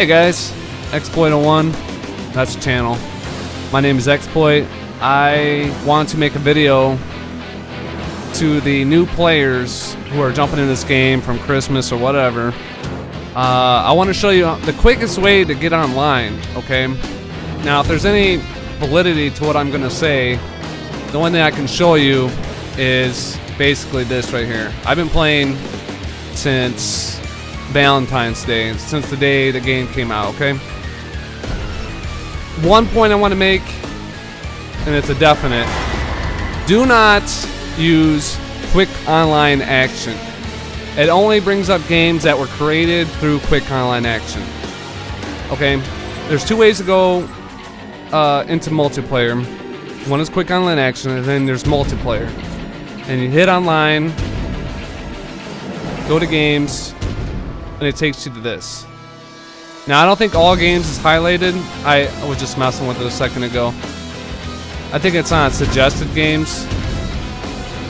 Hey guys, X-Ployt 01, that's the channel. My name is X-Ployt. I want to make a video to the new players who are jumping in this game from Christmas or whatever. I want to show you the quickest way to get online, okay? Now, if there's any validity to what I'm going to say, the one thing I can show you is basically this right here. I've been playing since Valentine's Day, since the day the game came out, okay? One point I want to make, and it's a definite: do not use quick online action. It only brings up games that were created through quick online action. Okay, there's two ways to go into multiplayer. One is quick online action, and then there's multiplayer. And you hit online, go to games, and it takes you to this. Now, I don't think all games is highlighted. I was just messing with it a second ago. I think it's on suggested games.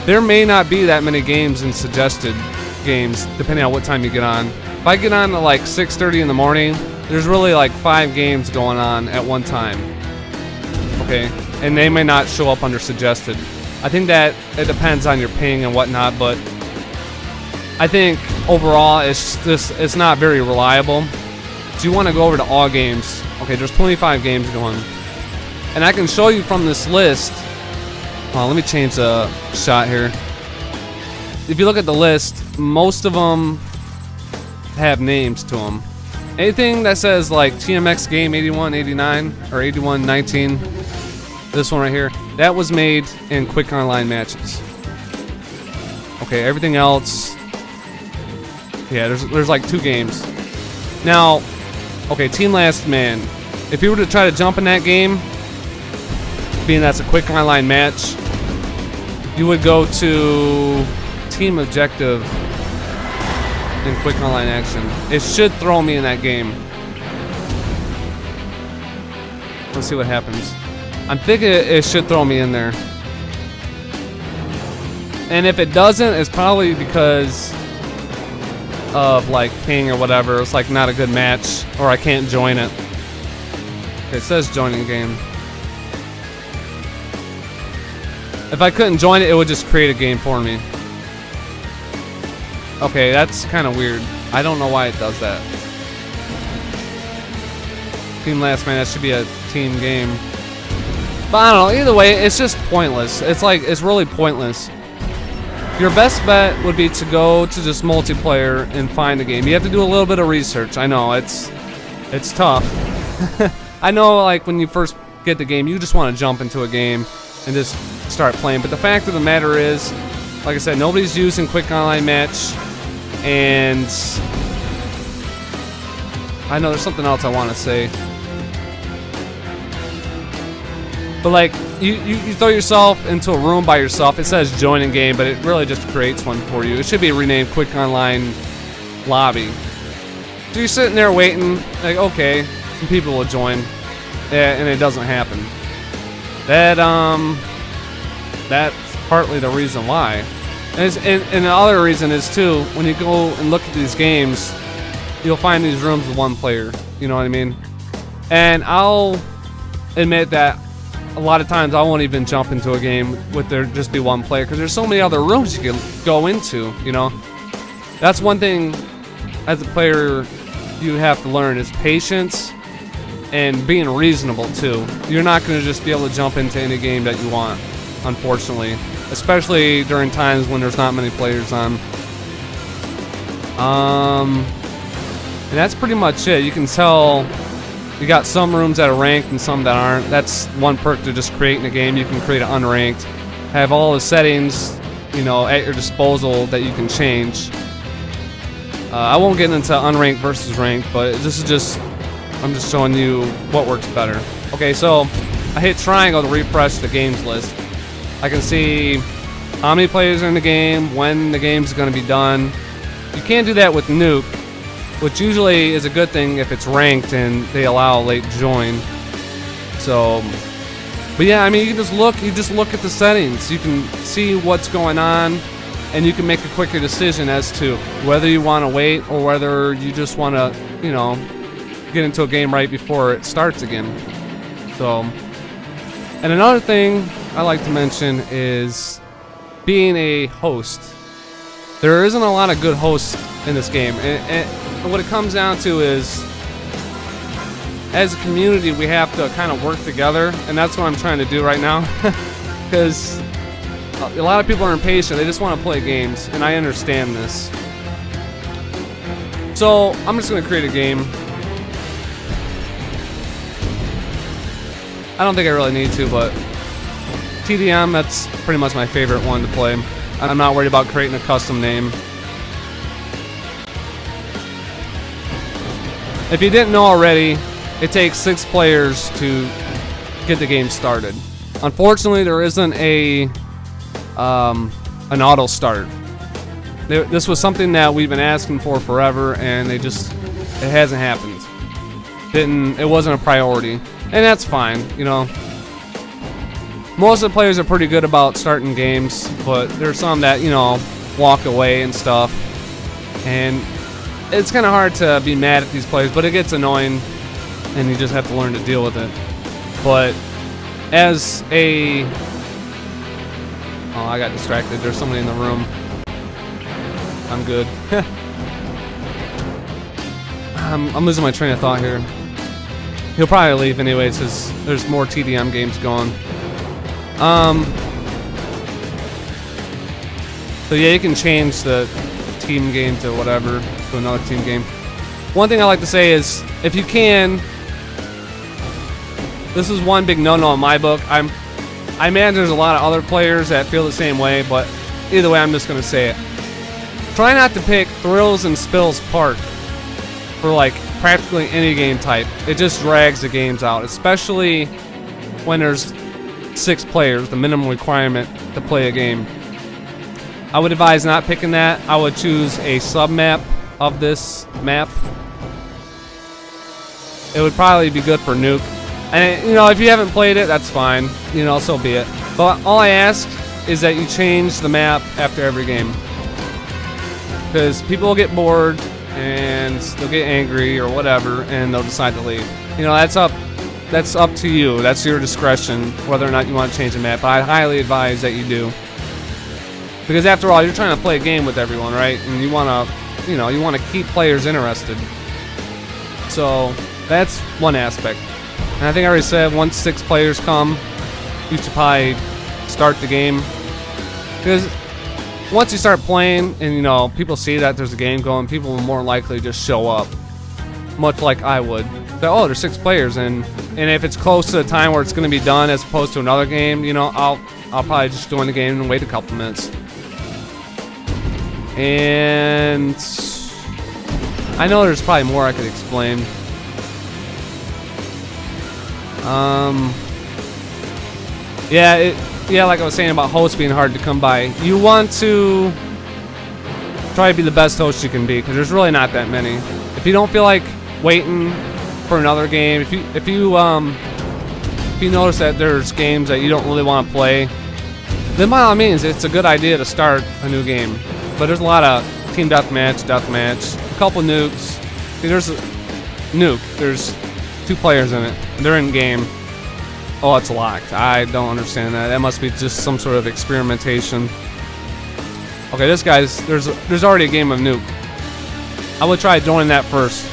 There may not be that many games in suggested games, depending on what time you get on. If I get on at like 6:30 in the morning, there's really like 5 games going on at one time. Okay, and they may not show up under suggested. I think that it depends on your ping and whatnot, but I think overall it's not very reliable. So you want to go over to all games. Okay, there's 25 games going, and I can show you from this list. Let me change the shot here. If you look at the list, most of them have names to them. Anything that says like TMX game 8189 or 8119, this one right here, that was made in quick online matches. Okay, everything else, yeah, there's like 2 games. Now, okay, Team Last Man. If you were to try to jump in that game, being that's a quick online match, you would go to Team Objective in quick online action. It should throw me in that game. Let's see what happens. I'm thinking it should throw me in there. And if it doesn't, it's probably because of like ping or whatever. It's like not a good match, or I can't join it. Okay, it says joining game. If I couldn't join it, it would just create a game for me. Okay, that's kind of weird. I don't know why it does that. Team Last Man, that should be a team game. But I don't know, either way, it's just pointless. It's really pointless. Your best bet would be to go to just multiplayer and find a game. You have to do a little bit of research. I know, it's tough. I know, like, when you first get the game, you just want to jump into a game and just start playing. But the fact of the matter is, like I said, nobody's using quick online match. And I know there's something else I want to say. But like, you throw yourself into a room by yourself. It says join in game, but it really just creates one for you. It should be renamed Quick Online Lobby. So you're sitting there waiting, like, okay, some people will join, and it doesn't happen. That's partly the reason why. And the other reason is too, when you go and look at these games, you'll find these rooms with one player. You know what I mean? And I'll admit that a lot of times I won't even jump into a game with there just be one player, because there's so many other rooms you can go into, you know? That's one thing as a player you have to learn, is patience and being reasonable too. You're not going to just be able to jump into any game that you want, unfortunately. Especially during times when there's not many players on. And that's pretty much it. You can tell you got some rooms that are ranked and some that aren't. That's one perk to just creating a game. You can create it unranked. Have all the settings, you know, at your disposal that you can change. I won't get into unranked versus ranked, but this is I'm just showing you what works better. Okay, so I hit triangle to refresh the games list. I can see how many players are in the game, when the game's going to be done. You can't do that with Nuke, which usually is a good thing if it's ranked and they allow a late join. So, but yeah, I mean, you just look at the settings. You can see what's going on, and you can make a quicker decision as to whether you want to wait or whether you just want to, you know, get into a game right before it starts again. So, and another thing I like to mention is being a host. There isn't a lot of good hosts in this game, and what it comes down to is, as a community, we have to kind of work together, and that's what I'm trying to do right now. Because a lot of people are impatient. They just want to play games, and I understand this. So I'm just going to create a game. I don't think I really need to, but TDM, that's pretty much my favorite one to play. I'm not worried about creating a custom name. If you didn't know already, it takes 6 players to get the game started. Unfortunately, there isn't an auto start. This was something that we've been asking for forever, and it hasn't happened. It wasn't a priority, and that's fine. You know, most of the players are pretty good about starting games, but there's some that, you know, walk away and stuff, and it's kind of hard to be mad at these players, but it gets annoying, and you just have to learn to deal with it. But as a... Oh, I got distracted. There's somebody in the room. I'm good. I'm losing my train of thought here. He'll probably leave anyways, because there's more TDM games going. So yeah, you can change the team game to whatever, to another team game. One thing I like to say is, if you can, this is one big no-no in my book. I imagine there's a lot of other players that feel the same way, but either way, I'm just gonna say it. Try not to pick Thrills and Spills Park for like practically any game type. It just drags the games out, especially when there's 6 players, the minimum requirement to play a game. I would advise not picking that. I would choose a sub-map of this map. It would probably be good for Nuke. And, you know, if you haven't played it, that's fine. You know, so be it. But all I ask is that you change the map after every game. Because people will get bored, and they'll get angry or whatever, and they'll decide to leave. You know, that's up to you. That's your discretion, whether or not you want to change the map. But I highly advise that you do. Because after all, you're trying to play a game with everyone, right? And you want to, you know, you want to keep players interested. So that's one aspect. And I think I already said, once 6 players come, you should probably start the game. Because once you start playing and, you know, people see that there's a game going, people will more likely just show up. Much like I would. So, oh, there's 6 players, and if it's close to the time where it's going to be done as opposed to another game, you know, I'll probably just join the game and wait a couple minutes. And I know there's probably more I could explain. Yeah, like I was saying about hosts being hard to come by. You want to try to be the best host you can be, because there's really not that many. If you don't feel like waiting for another game, if you notice that there's games that you don't really want to play, then by all means, it's a good idea to start a new game. But there's a lot of team deathmatch, a couple nukes. See, there's a nuke. There's 2 players in it. They're in game. Oh, it's locked. I don't understand that. That must be just some sort of experimentation. Okay, this guy's... There's already a game of Nuke. I would try joining that first.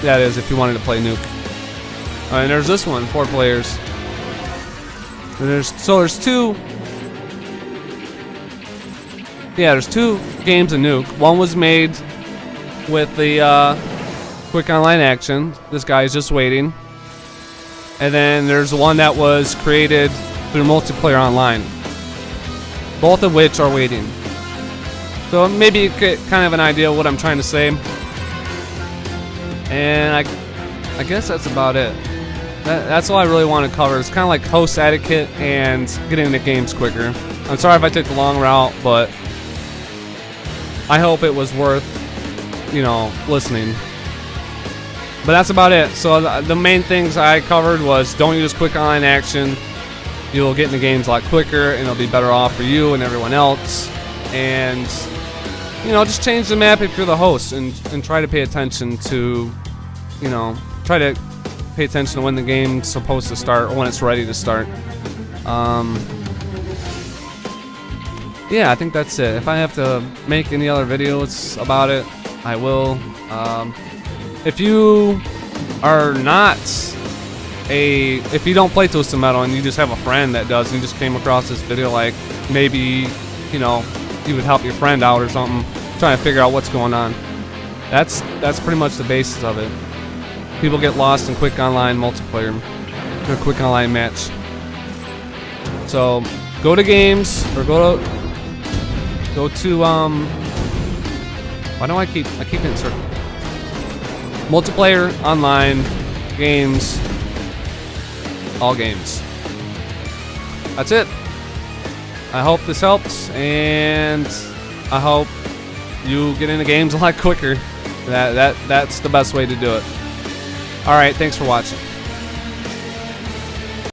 That is, if you wanted to play Nuke. And there's this one, 4 players. And there's 2... Yeah, there's 2 games of Nuke. One was made with the... quick online action. This guy is just waiting. And then there's one that was created through multiplayer online. Both of which are waiting. So maybe you get kind of an idea of what I'm trying to say. And I guess that's about it. That's all I really want to cover. It's kind of like host etiquette and getting into games quicker. I'm sorry if I took the long route, but I hope it was worth, you know, listening. But that's about it. So the main things I covered was, don't use quick online action. You'll get into games a lot quicker, and it'll be better off for you and everyone else. And, you know, just change the map if you're the host, and try to pay attention to, you know, try to pay attention to when the game's supposed to start or when it's ready to start. Yeah, I think that's it. If I have to make any other videos about it, I will. If you are not if you don't play Twisted Metal and you just have a friend that does, and you just came across this video, like maybe, you know, you would help your friend out or something, trying to figure out what's going on. That's pretty much the basis of it. People get lost in quick online multiplayer, or quick online match. So go to games, or go to why do I keep hitting circle? Multiplayer, online, games, all games. That's it. I hope this helps, and I hope you get into games a lot quicker. That's the best way to do it. Alright, thanks for watching.